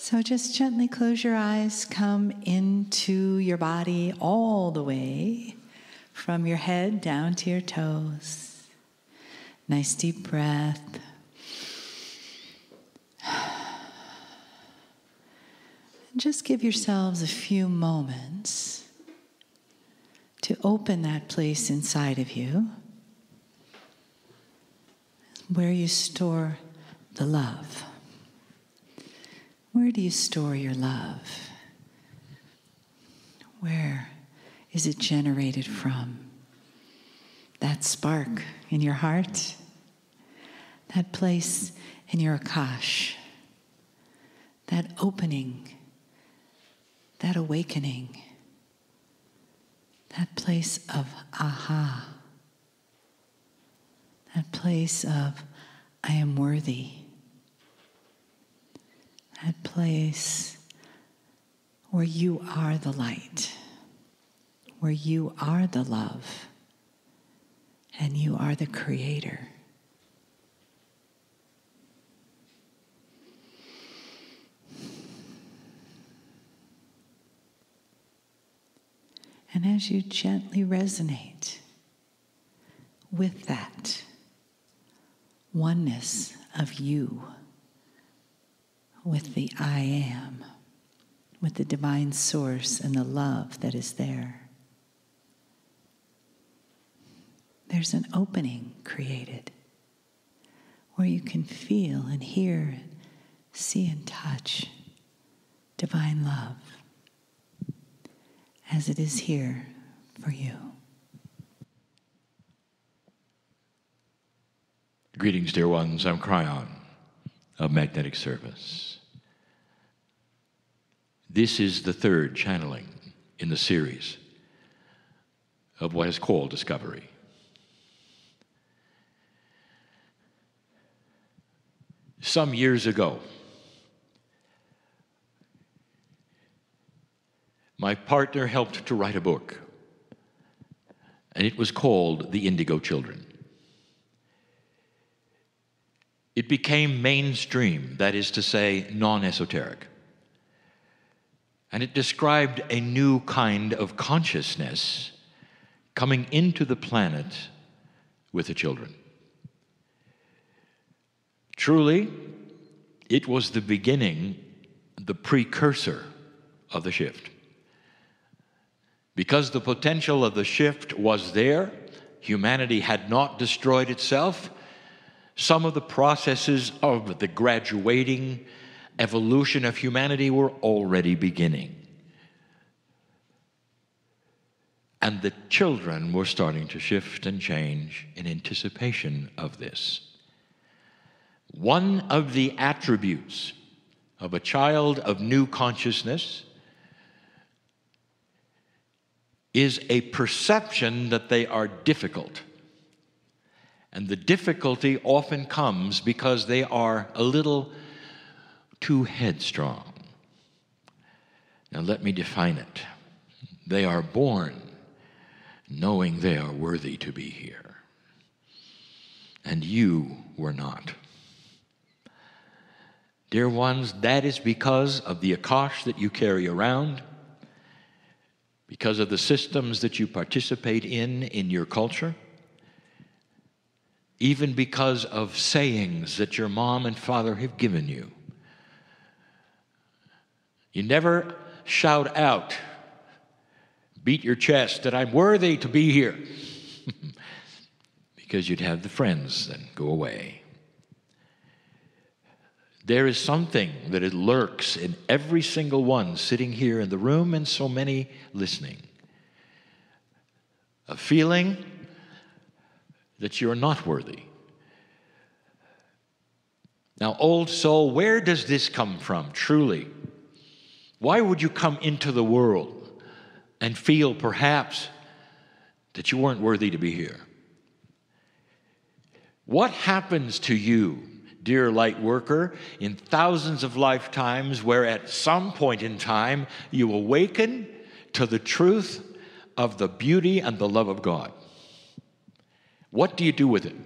So just gently close your eyes, come into your body all the way from your head down to your toes. Nice deep breath. And just give yourselves a few moments to open that place inside of you where you store the love. Where do you store your love? Where is it generated from? That spark in your heart? That place in your akash? That opening? That awakening? That place of aha? That place of I am worthy? That place where you are the light, where you are the love, and you are the creator. And as you gently resonate with that oneness of you, with the I am, with the divine source and the love that is there, there's an opening created where you can feel and hear, see and touch divine love as it is here for you. Greetings, dear ones. I'm Kryon of Magnetic Service. This is the third channeling in the series of what is called Discovery. Some years ago, my partner helped to write a book, and it was called The Indigo Children. It became mainstream, that is to say, non-esoteric. And it described a new kind of consciousness coming into the planet with the children. Truly, it was the beginning, the precursor of the shift. Because the potential of the shift was there, humanity had not destroyed itself, some of the processes of the graduating evolution of humanity were already beginning. And the children were starting to shift and change in anticipation of this. One of the attributes of a child of new consciousness is a perception that they are difficult. And the difficulty often comes because they are a little too headstrong. Now let me define it. They are born knowing they are worthy to be here. And you were not. Dear ones, that is because of the akash that you carry around, because of the systems that you participate in your culture, even because of sayings that your mom and father have given you. You never shout out, beat your chest that I'm worthy to be here, because you'd have the friends then go away. There is something that it lurks in every single one sitting here in the room and so many listening. A feeling that you're not worthy. Now, old soul, where does this come from, truly? Why would you come into the world and feel perhaps that you weren't worthy to be here? What happens to you, dear light worker, in thousands of lifetimes where at some point in time you awaken to the truth of the beauty and the love of God? What do you do with it?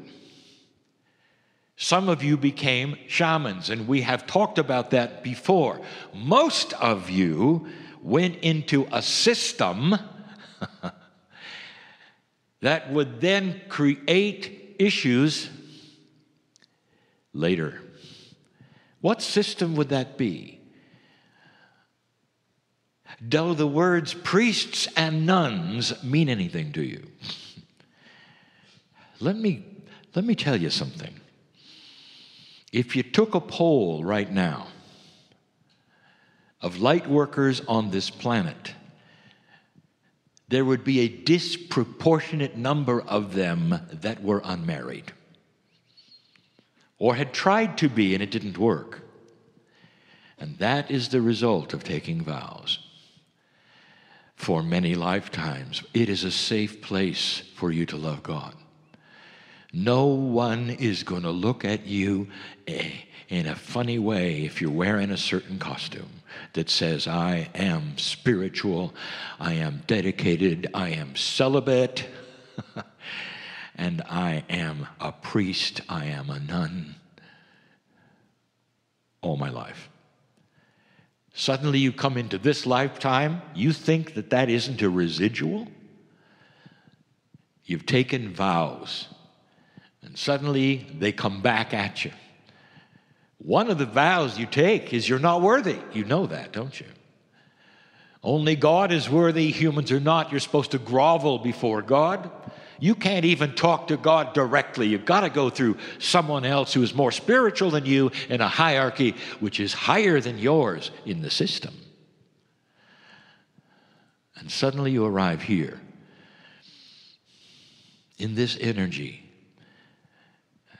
Some of you became shamans, and we have talked about that before. Most of you went into a system that would then create issues later. What system would that be? Do the words priests and nuns mean anything to you? Let me tell you something. If you took a poll right now of light workers on this planet, there would be a disproportionate number of them that were unmarried or had tried to be and it didn't work. And that is the result of taking vows. For many lifetimes, it is a safe place for you to love God. No one is going to look at you in a funny way if you're wearing a certain costume that says, I am spiritual, I am dedicated, I am celibate, and I am a priest, I am a nun, all my life. Suddenly you come into this lifetime, you think that that isn't a residual? You've taken vows. And suddenly they come back at you. One of the vows you take is you're not worthy. You know that, don't you? Only God is worthy, humans are not. You're supposed to grovel before God. You can't even talk to God directly. You've got to go through someone else who is more spiritual than you in a hierarchy which is higher than yours in the system. And suddenly you arrive here in this energy.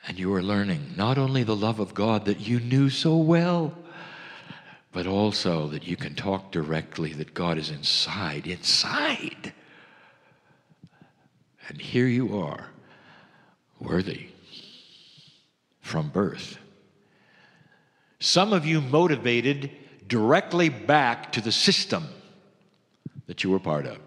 And you are learning not only the love of God that you knew so well, but also that you can talk directly, that God is inside. And here you are, worthy from birth. Some of you motivated directly back to the system that you were part of.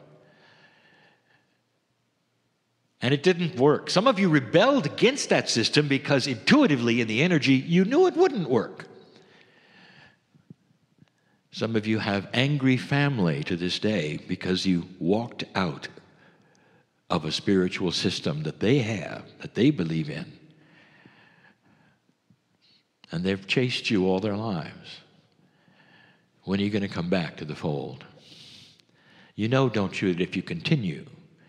And it didn't work. Some of you rebelled against that system because intuitively in the energy you knew it wouldn't work. Some of you have angry family to this day because you walked out of a spiritual system that they have, that they believe in. And they've chased you all their lives. When are you going to come back to the fold? You know, don't you, that if you continue,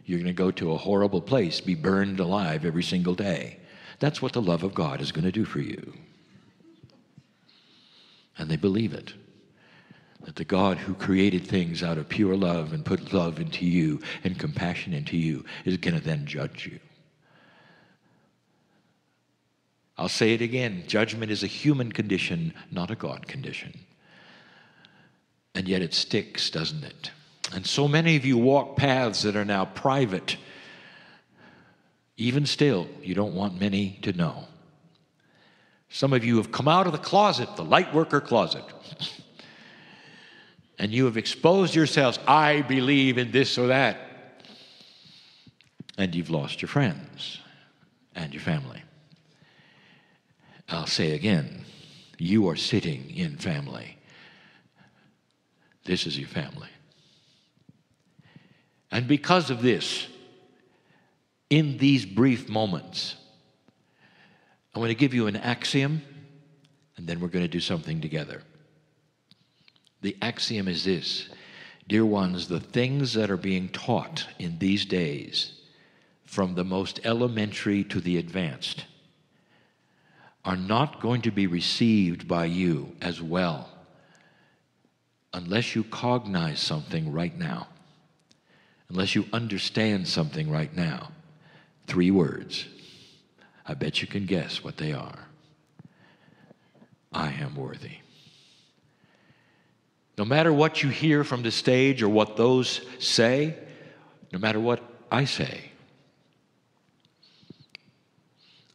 you're going to go to a horrible place, be burned alive every single day. That's what the love of God is going to do for you. And they believe it. That the God who created things out of pure love and put love into you and compassion into you is going to then judge you. I'll say it again. Judgment is a human condition, not a God condition. And yet it sticks, doesn't it? And so many of you walk paths that are now private. Even still, you don't want many to know. Some of you have come out of the closet, the light worker closet. And you have exposed yourselves, I believe in this or that. And you've lost your friends and your family. I'll say again, you are sitting in family. This is your family. And because of this, in these brief moments, I want to give you an axiom, and then we're going to do something together. The axiom is this: dear ones, the things that are being taught in these days, from the most elementary to the advanced, are not going to be received by you as well unless you cognize something right now, unless you understand something right now. 3 words. I bet you can guess what they are. I am worthy. No matter what you hear from the stage or what those say, no matter what I say,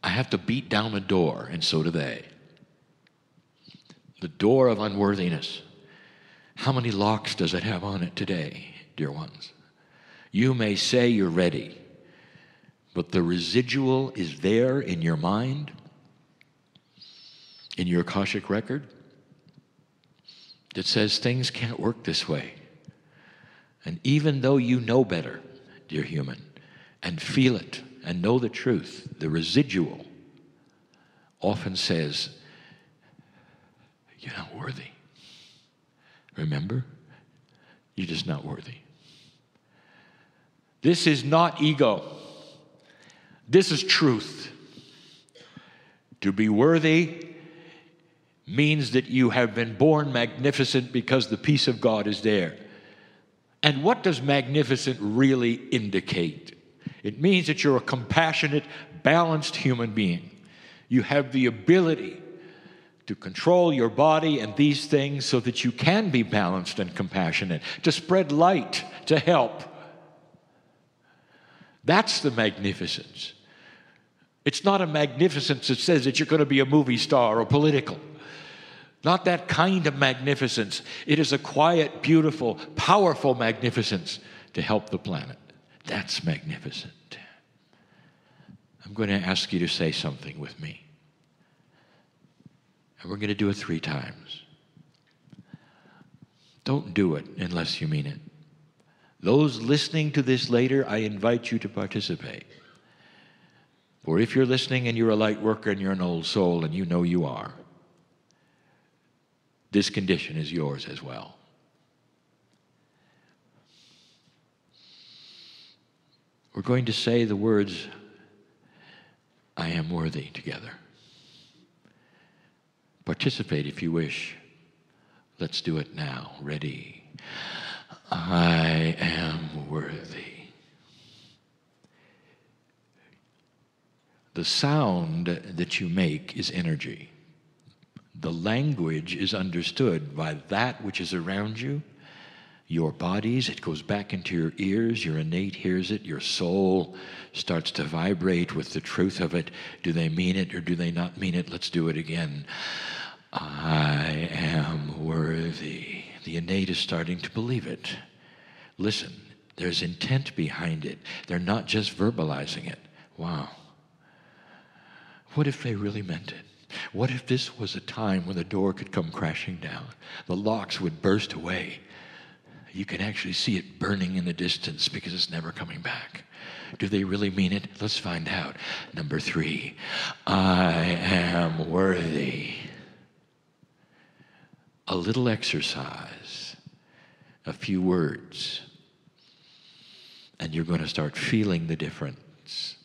I have to beat down a door, and so do they. The door of unworthiness. How many locks does it have on it today, dear ones? You may say you're ready, but the residual is there in your mind. in your Akashic record that says things can't work this way. And even though you know better, dear human, and feel it and know the truth, the residual often says, you're not worthy. Remember? You're just not worthy. This is not ego. This is truth. To be worthy means that you have been born magnificent because the peace of God is there. And what does magnificent really indicate? It means that you're a compassionate, balanced human being. You have the ability to control your body and these things so that you can be balanced and compassionate, to spread light, to help. That's the magnificence. It's not a magnificence that says that you're going to be a movie star or political. Not that kind of magnificence. It is a quiet, beautiful, powerful magnificence to help the planet. That's magnificent. I'm going to ask you to say something with me. And we're going to do it 3 times. Don't do it unless you mean it. Those listening to this later, I invite you to participate. For if you're listening and you're a light worker and you're an old soul, and you know you are, this condition is yours as well. We're going to say the words, I am worthy, together. Participate if you wish. Let's do it now. Ready? I am worthy. The sound that you make is energy. The language is understood by that which is around you, your bodies. It goes back into your ears. Your innate hears it. Your soul starts to vibrate with the truth of it. Do they mean it or do they not mean it? Let's do it again. I am worthy. The innate is starting to believe it. Listen, there's intent behind it. They're not just verbalizing it. Wow. What if they really meant it? What if this was a time when the door could come crashing down? The locks would burst away. You can actually see it burning in the distance because it's never coming back. Do they really mean it? Let's find out. Number 3, I am worthy. A little exercise, a few words, and you're going to start feeling the difference.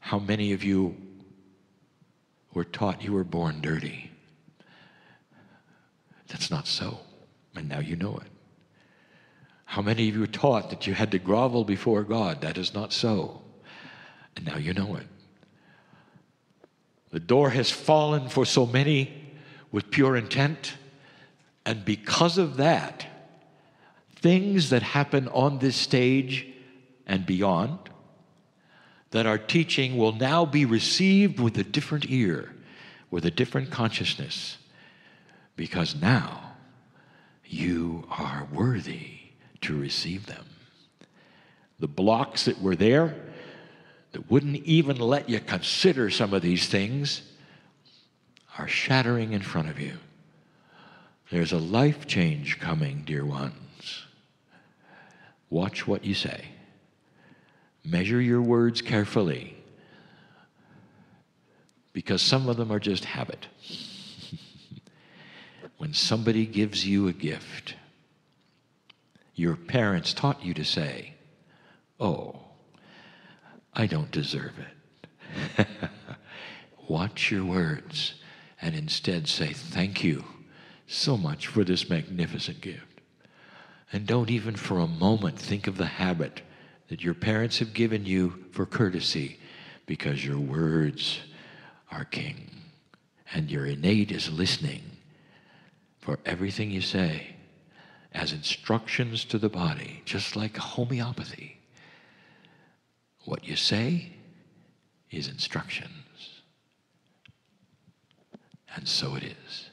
How many of you were taught you were born dirty? That's not so, and now you know it. How many of you were taught that you had to grovel before God? That is not so, and now you know it. The door has fallen for so many with pure intent, and because of that, things that happen on this stage and beyond that our teaching will now be received with a different ear, with a different consciousness, because now you are worthy to receive them. The blocks that were there that wouldn't even let you consider some of these things are shattering in front of you. There's a life change coming, dear ones. Watch what you say. Measure your words carefully, because some of them are just habit. When somebody gives you a gift, your parents taught you to say, oh, I don't deserve it. Watch your words and instead say, thank you so much for this magnificent gift. And don't even for a moment think of the habit that your parents have given you for courtesy, because your words are king and your innate is listening for everything you say as instructions to the body, just like homeopathy. What you say is instructions, and so it is.